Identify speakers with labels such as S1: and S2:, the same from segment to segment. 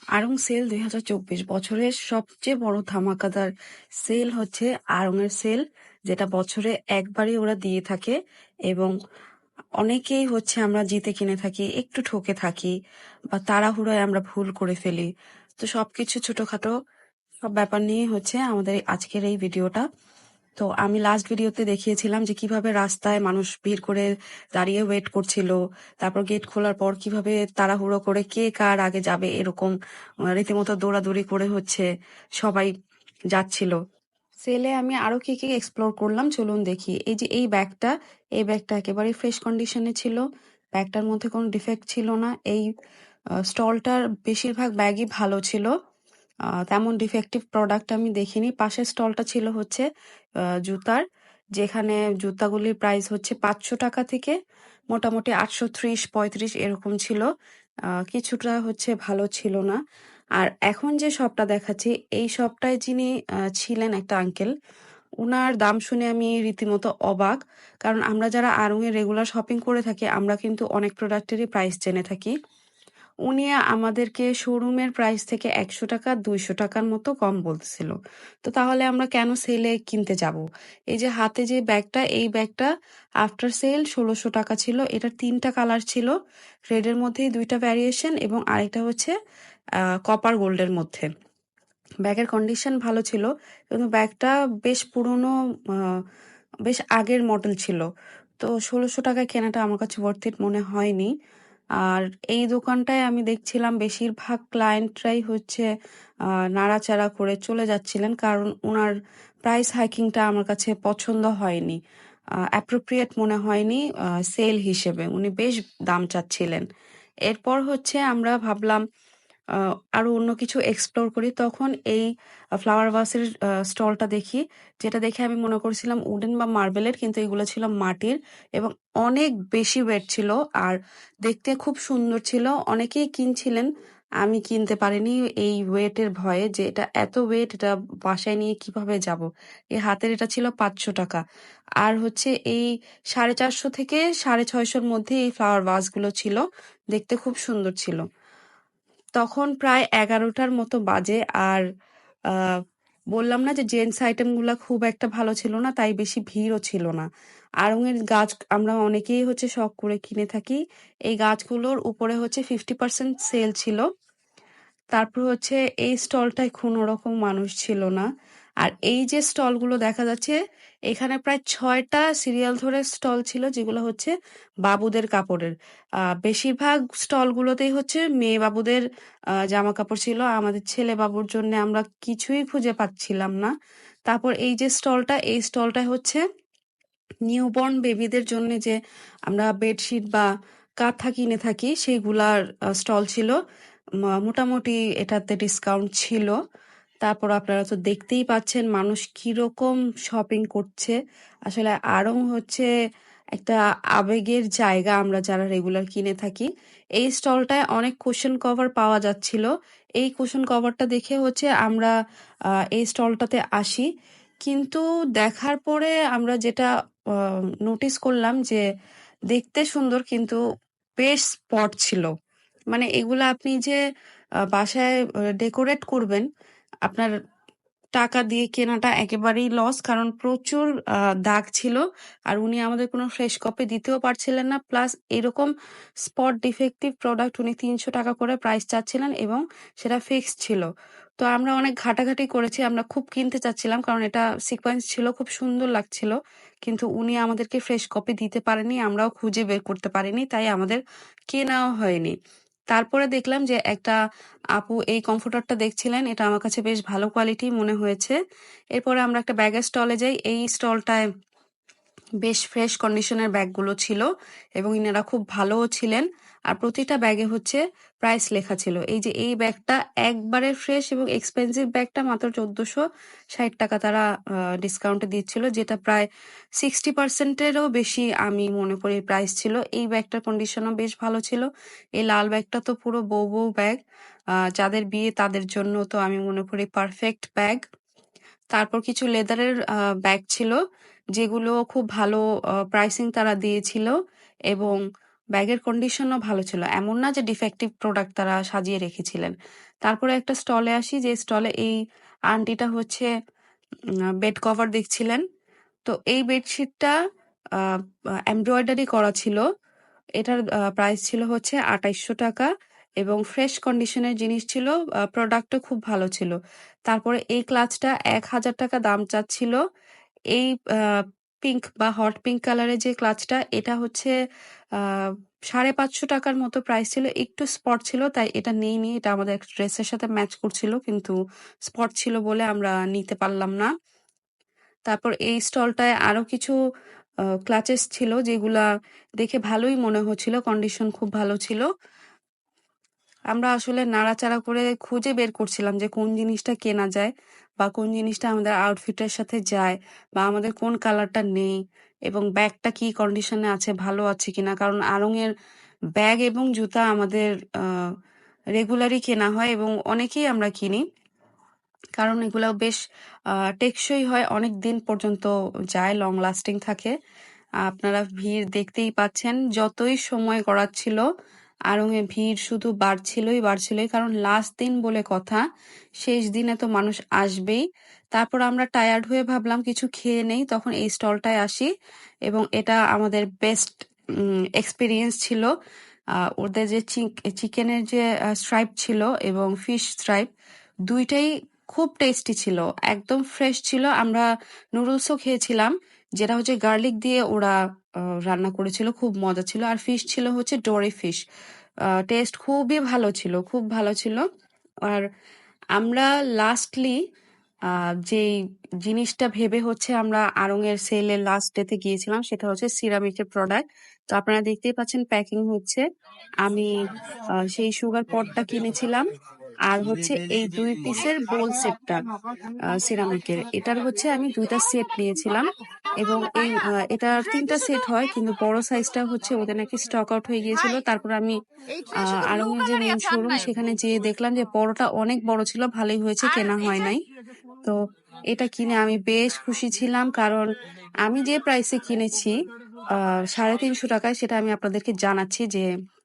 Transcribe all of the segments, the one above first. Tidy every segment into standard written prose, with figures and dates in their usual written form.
S1: আড়ং সেল ২০২৪ বছরের সবচেয়ে বড় ধামাকাদার সেল হচ্ছে আড়ংয়ের সেল, যেটা বছরে একবারই ওরা দিয়ে থাকে এবং অনেকেই হচ্ছে আমরা জিতে কিনে থাকি, একটু ঠকে থাকি বা তাড়াহুড়োয় আমরা ভুল করে ফেলি। তো সবকিছু ছোটখাটো সব ব্যাপার নিয়ে হচ্ছে আমাদের আজকের এই ভিডিওটা। তো আমি লাস্ট ভিডিওতে দেখিয়েছিলাম যে কিভাবে রাস্তায় মানুষ ভিড় করে দাঁড়িয়ে ওয়েট করছিল, তারপর গেট খোলার পর কিভাবে তাড়াহুড়ো করে কে কার আগে যাবে এরকম রীতিমতো দৌড়াদৌড়ি করে হচ্ছে সবাই যাচ্ছিল। সেলে আমি আরো কি কি এক্সপ্লোর করলাম চলুন দেখি। এই যে এই ব্যাগটা একেবারে ফ্রেশ কন্ডিশনে ছিল, ব্যাগটার মধ্যে কোনো ডিফেক্ট ছিল না। এই স্টলটার বেশিরভাগ ব্যাগই ভালো ছিল, তেমন ডিফেক্টিভ প্রোডাক্ট আমি দেখিনি। পাশের স্টলটা ছিল হচ্ছে জুতার, যেখানে জুতাগুলির প্রাইস হচ্ছে 500 টাকা থেকে মোটামুটি 830-35 এরকম ছিল। কিছুটা হচ্ছে ভালো ছিল না। আর এখন যে শপটা দেখাচ্ছি, এই শপটায় যিনি ছিলেন একটা আঙ্কেল, উনার দাম শুনে আমি রীতিমতো অবাক। কারণ আমরা যারা আড়ং-এ রেগুলার শপিং করে থাকি, আমরা কিন্তু অনেক প্রোডাক্টেরই প্রাইস জেনে থাকি। উনি আমাদেরকে শোরুমের প্রাইস থেকে 100 টাকা 200 টাকার মতো কম বলতেছিল। তো তাহলে আমরা কেন সেলে কিনতে যাব? এই যে হাতে যে ব্যাগটা, এই ব্যাগটা আফটার সেল 1600 টাকা ছিল। এটার 3টা কালার ছিল, রেডের মধ্যেই 2টা ভ্যারিয়েশন এবং আরেকটা হচ্ছে কপার গোল্ডের মধ্যে। ব্যাগের কন্ডিশন ভালো ছিল, কিন্তু ব্যাগটা বেশ পুরনো, বেশ আগের মডেল ছিল। তো 1600 টাকায় কেনাটা আমার কাছে ওয়ার্থ ইট মনে হয়নি। আর এই দোকানটায় আমি দেখছিলাম বেশিরভাগ ক্লায়েন্টরাই হচ্ছে নাড়াচাড়া করে চলে যাচ্ছিলেন, কারণ ওনার প্রাইস হাইকিংটা আমার কাছে পছন্দ হয়নি, অ্যাপ্রোপ্রিয়েট মনে হয়নি সেল হিসেবে। উনি বেশ দাম চাচ্ছিলেন। এরপর হচ্ছে আমরা ভাবলাম আরো অন্য কিছু এক্সপ্লোর করি। তখন এই ফ্লাওয়ার ভাসের স্টলটা দেখি, যেটা দেখে আমি মনে করছিলাম উডেন বা মার্বেলের, কিন্তু এগুলো ছিল মাটির এবং অনেক বেশি ওয়েট ছিল আর দেখতে খুব সুন্দর ছিল। অনেকেই কিনছিলেন, আমি কিনতে পারিনি এই ওয়েটের ভয়ে, যে এটা এত ওয়েট, এটা বাসায় নিয়ে কিভাবে যাব। এই হাতের এটা ছিল 500 টাকা। আর হচ্ছে এই 450 থেকে 650-র মধ্যে এই ফ্লাওয়ার ভাসগুলো ছিল, দেখতে খুব সুন্দর ছিল। তখন প্রায় 11টার মতো বাজে। আর আহ, বললাম না যে জেন্টস আইটেম গুলা খুব একটা ভালো ছিল না, তাই বেশি ভিড়ও ছিল না। আড়ং-এর গাছ আমরা অনেকেই হচ্ছে শখ করে কিনে থাকি। এই গাছগুলোর উপরে হচ্ছে 50% সেল ছিল। তারপর হচ্ছে এই স্টলটায় কোনো রকম মানুষ ছিল না। আর এই যে স্টলগুলো দেখা যাচ্ছে, এখানে প্রায় 6টা সিরিয়াল ধরে স্টল ছিল, যেগুলো হচ্ছে বাবুদের কাপড়ের। বেশিরভাগ স্টলগুলোতেই হচ্ছে মেয়ে বাবুদের জামা কাপড় ছিল। আমাদের ছেলে বাবুর জন্য আমরা কিছুই খুঁজে পাচ্ছিলাম না। তারপর এই যে স্টলটা, এই স্টলটায় হচ্ছে নিউবর্ন বেবিদের জন্য যে আমরা বেডশিট বা কাঁথা কিনে থাকি, সেইগুলার স্টল ছিল। মোটামুটি এটাতে ডিসকাউন্ট ছিল। তারপর আপনারা তো দেখতেই পাচ্ছেন মানুষ কিরকম শপিং করছে। আসলে আড়ং হচ্ছে একটা আবেগের জায়গা, আমরা যারা রেগুলার কিনে থাকি। এই স্টলটায় অনেক কুশন কভার পাওয়া যাচ্ছিল। এই কুশন কভারটা দেখে হচ্ছে আমরা এই স্টলটাতে আসি। কিন্তু দেখার পরে আমরা যেটা নোটিস করলাম যে দেখতে সুন্দর, কিন্তু বেশ স্পট ছিল। মানে এগুলা আপনি যে বাসায় ডেকোরেট করবেন, আপনার টাকা দিয়ে কেনাটা একেবারেই লস, কারণ প্রচুর দাগ ছিল। আর উনি আমাদের কোনো ফ্রেশ কপি দিতেও পারছিলেন না। প্লাস এরকম স্পট ডিফেক্টিভ প্রোডাক্ট উনি 300 টাকা করে প্রাইস চাচ্ছিলেন এবং সেটা ফিক্সড ছিল। তো আমরা অনেক ঘাটাঘাটি করেছি, আমরা খুব কিনতে চাচ্ছিলাম কারণ এটা সিকোয়েন্স ছিল, খুব সুন্দর লাগছিল। কিন্তু উনি আমাদেরকে ফ্রেশ কপি দিতে পারেনি, আমরাও খুঁজে বের করতে পারিনি, তাই আমাদের কেনাও হয়নি। তারপরে দেখলাম যে একটা আপু এই কমফোর্টারটা দেখছিলেন, এটা আমার কাছে বেশ ভালো কোয়ালিটি মনে হয়েছে। এরপরে আমরা একটা ব্যাগের স্টলে যাই। এই স্টলটায় বেশ ফ্রেশ কন্ডিশনের ব্যাগগুলো ছিল এবং ইনারা খুব ভালোও ছিলেন। আর প্রতিটা ব্যাগে হচ্ছে প্রাইস লেখা ছিল। এই যে এই ব্যাগটা একবারে ফ্রেশ এবং এক্সপেন্সিভ ব্যাগটা মাত্র 1460 টাকা তারা ডিসকাউন্টে দিচ্ছিল, যেটা প্রায় 60%-এরও বেশি আমি মনে করি প্রাইস ছিল। এই ব্যাগটার কন্ডিশনও বেশ ভালো ছিল। এই লাল ব্যাগটা তো পুরো বউ বউ ব্যাগ, যাদের বিয়ে তাদের জন্য তো আমি মনে করি পারফেক্ট ব্যাগ। তারপর কিছু লেদারের ব্যাগ ছিল, যেগুলো খুব ভালো প্রাইসিং তারা দিয়েছিল এবং ব্যাগের কন্ডিশনও ভালো ছিল। এমন না যে ডিফেক্টিভ প্রোডাক্ট তারা সাজিয়ে রেখেছিলেন। তারপরে একটা স্টলে আসি, যে স্টলে এই আন্টিটা হচ্ছে বেড কভার দেখছিলেন। তো এই বেডশিটটা এমব্রয়ডারি করা ছিল। এটার প্রাইস ছিল হচ্ছে ২৮০০ টাকা এবং ফ্রেশ কন্ডিশনের জিনিস ছিল। প্রোডাক্টও খুব ভালো ছিল। তারপরে এই ক্লাচটা ১,০০০ টাকা দাম চাচ্ছিল। এই পিঙ্ক বা হট পিঙ্ক কালারের যে ক্লাচটা, এটা হচ্ছে ৫৫০ টাকার মতো প্রাইস ছিল। একটু স্পট ছিল তাই এটা নেইনি। এটা আমাদের ড্রেসের সাথে ম্যাচ করছিল, কিন্তু স্পট ছিল বলে আমরা নিতে পারলাম না। তারপর এই স্টলটায় আরো কিছু ক্লাচেস ছিল যেগুলা দেখে ভালোই মনে হচ্ছিল, কন্ডিশন খুব ভালো ছিল। আমরা আসলে নাড়াচাড়া করে খুঁজে বের করছিলাম যে কোন জিনিসটা কেনা যায় বা কোন জিনিসটা আমাদের আউটফিটের সাথে যায় বা আমাদের কোন কালারটা নেই এবং ব্যাগটা কি কন্ডিশনে আছে, ভালো আছে কিনা। কারণ আড়ং-এর ব্যাগ এবং জুতা আমাদের রেগুলারই কেনা হয় এবং অনেকেই আমরা কিনি, কারণ এগুলো বেশ টেকসই হয়, অনেক দিন পর্যন্ত যায়, লং লাস্টিং থাকে। আপনারা ভিড় দেখতেই পাচ্ছেন, যতই সময় গড়াচ্ছিল আড়ং-এ ভিড় শুধু বাড়ছিলই, কারণ লাস্ট দিন বলে কথা, শেষ দিনে তো মানুষ আসবেই। তারপর আমরা টায়ার্ড হয়ে ভাবলাম কিছু খেয়ে নেই, তখন এই স্টলটায় আসি এবং এটা আমাদের বেস্ট এক্সপিরিয়েন্স ছিল। ওদের যে চিকেনের যে স্ট্রাইপ ছিল এবং ফিশ স্ট্রাইপ, দুইটাই খুব টেস্টি ছিল, একদম ফ্রেশ ছিল। আমরা নুডলসও খেয়েছিলাম, যেটা হচ্ছে গার্লিক দিয়ে ওরা রান্না করেছিল, খুব মজা ছিল। আর ফিশ ছিল হচ্ছে ডোরি ফিশ, টেস্ট খুবই ভালো ছিল, খুব ভালো ছিল। আর আমরা লাস্টলি যেই জিনিসটা ভেবে হচ্ছে আমরা আড়ং-এর সেলের লাস্ট ডেতে গিয়েছিলাম, সেটা হচ্ছে সিরামিকের প্রোডাক্ট। তো আপনারা দেখতেই পাচ্ছেন প্যাকিং হচ্ছে। আমি সেই সুগার পটটা কিনেছিলাম, আর হচ্ছে এই ২ পিসের বোল সেটটা সিরামিকের, এটার হচ্ছে আমি ২টা সেট নিয়েছিলাম এবং এটার ৩টা সেট হয়, কিন্তু বড় সাইজটা হচ্ছে ওদের নাকি স্টক আউট হয়ে গিয়েছিল। তারপর আমি আড়ং-এর যে মেইন শোরুম, সেখানে যেয়ে দেখলাম যে বড়টা অনেক বড় ছিল, ভালোই হয়েছে কেনা হয় নাই। তো এটা কিনে আমি বেশ খুশি ছিলাম, কারণ আমি যে প্রাইসে কিনেছি ৩৫০ টাকায়, সেটা আমি আপনাদেরকে জানাচ্ছি যে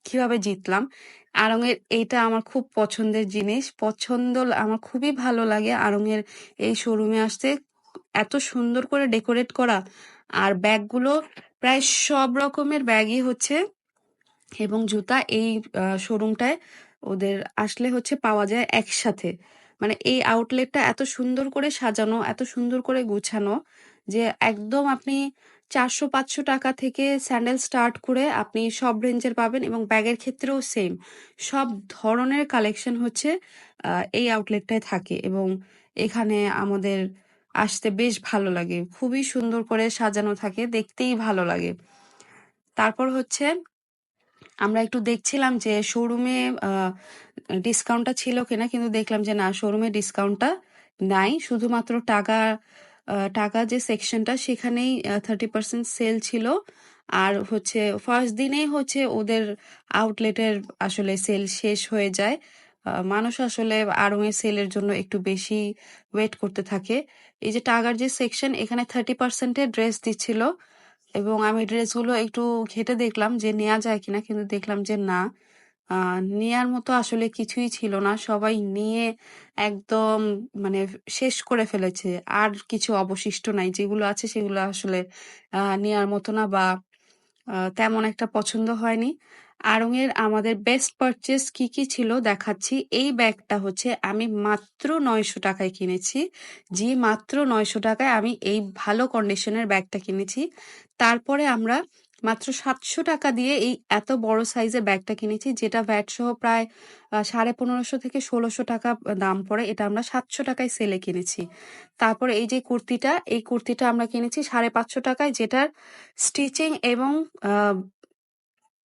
S1: কিভাবে জিতলাম। আড়ং-এর এইটা আমার খুব পছন্দের জিনিস, আমার খুবই ভালো লাগে আড়ং-এর এই শোরুমে আসতে। এত সুন্দর করে ডেকোরেট করা, আর ব্যাগগুলো প্রায় সব রকমের ব্যাগই হচ্ছে এবং জুতা এই শোরুমটায় ওদের আসলে হচ্ছে পাওয়া যায় একসাথে। মানে এই আউটলেটটা এত সুন্দর করে সাজানো, এত সুন্দর করে গুছানো, যে একদম আপনি ৪০০-৫০০ টাকা থেকে স্যান্ডেল স্টার্ট করে আপনি সব রেঞ্জের পাবেন এবং ব্যাগের ক্ষেত্রেও সেম। সব ধরনের কালেকশন হচ্ছে এই আউটলেটটায় থাকে এবং এখানে আমাদের আসতে বেশ ভালো লাগে। খুবই সুন্দর করে সাজানো থাকে, দেখতেই ভালো লাগে। তারপর হচ্ছে আমরা একটু দেখছিলাম যে শোরুমে ডিসকাউন্টটা ছিল কিনা, কিন্তু দেখলাম যে না, শোরুমে ডিসকাউন্টটা নাই। শুধুমাত্র টাকা যে সেকশনটা, সেখানেই 30% সেল ছিল। আর হচ্ছে ফার্স্ট দিনেই হচ্ছে ওদের আউটলেটের আসলে সেল শেষ হয়ে যায়। মানুষ আসলে আড়ং-এর সেলের জন্য একটু বেশি ওয়েট করতে থাকে। এই যে টাকার যে সেকশন, এখানে 30% ড্রেস দিচ্ছিল এবং আমি ড্রেসগুলো একটু ঘেঁটে দেখলাম যে নেওয়া যায় কিনা, কিন্তু দেখলাম যে না, নেয়ার মতো আসলে কিছুই ছিল না। সবাই নিয়ে একদম মানে শেষ করে ফেলেছে। আর কিছু অবশিষ্ট নাই। যেগুলো আছে সেগুলো আসলে নেয়ার মতো না বা তেমন একটা পছন্দ হয়নি। আড়ং-এর আমাদের বেস্ট পারচেজ কি, কি ছিল দেখাচ্ছি। এই ব্যাগটা হচ্ছে আমি মাত্র ৯০০ টাকায় কিনেছি। জি, মাত্র ৯০০ টাকায় আমি এই ভালো কন্ডিশনের ব্যাগটা কিনেছি। তারপরে আমরা মাত্র ৭০০ টাকা দিয়ে এই এত বড় সাইজের ব্যাগটা কিনেছি, যেটা ভ্যাট সহ প্রায় ১৫৫০ থেকে ১৬০০ টাকা দাম পড়ে। এটা আমরা ৭০০ টাকায় সেলে কিনেছি। তারপরে এই যে কুর্তিটা, এই কুর্তিটা আমরা কিনেছি ৫৫০ টাকায়, যেটার স্টিচিং এবং আহ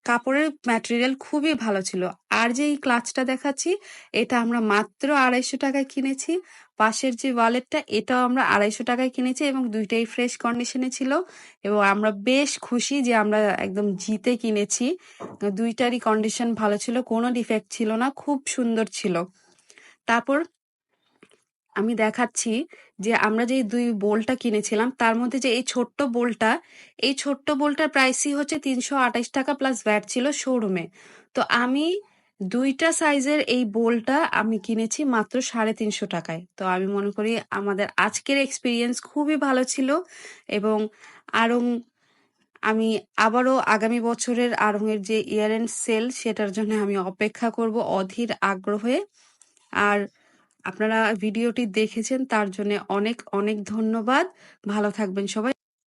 S1: কাপড়ের ম্যাটেরিয়াল খুবই ভালো ছিল। আর যে এই ক্লাচটা দেখাচ্ছি, এটা আমরা মাত্র ২৫০ টাকায় কিনেছি। পাশের যে ওয়ালেটটা, এটাও আমরা ২৫০ টাকায় কিনেছি এবং দুইটাই ফ্রেশ কন্ডিশনে ছিল এবং আমরা বেশ খুশি যে আমরা একদম জিতে কিনেছি। দুইটারই কন্ডিশন ভালো ছিল, কোনো ডিফেক্ট ছিল না, খুব সুন্দর ছিল। তারপর আমি দেখাচ্ছি যে আমরা যে 2 বোলটা কিনেছিলাম তার মধ্যে যে এই ছোট্ট বোলটার প্রাইসই হচ্ছে ৩২৮ টাকা প্লাস ভ্যাট ছিল শোরুমে। তো আমি 2টা সাইজের এই বোলটা আমি কিনেছি মাত্র ৩৫০ টাকায়। তো আমি মনে করি আমাদের আজকের এক্সপেরিয়েন্স খুবই ভালো ছিল এবং আড়ং আমি আবারও আগামী বছরের আড়ং-এর যে ইয়ার এন্ড সেল সেটার জন্য আমি অপেক্ষা করব অধীর আগ্রহে। আর আপনারা ভিডিওটি দেখেছেন তার জন্য অনেক অনেক ধন্যবাদ। ভালো থাকবেন সবাই।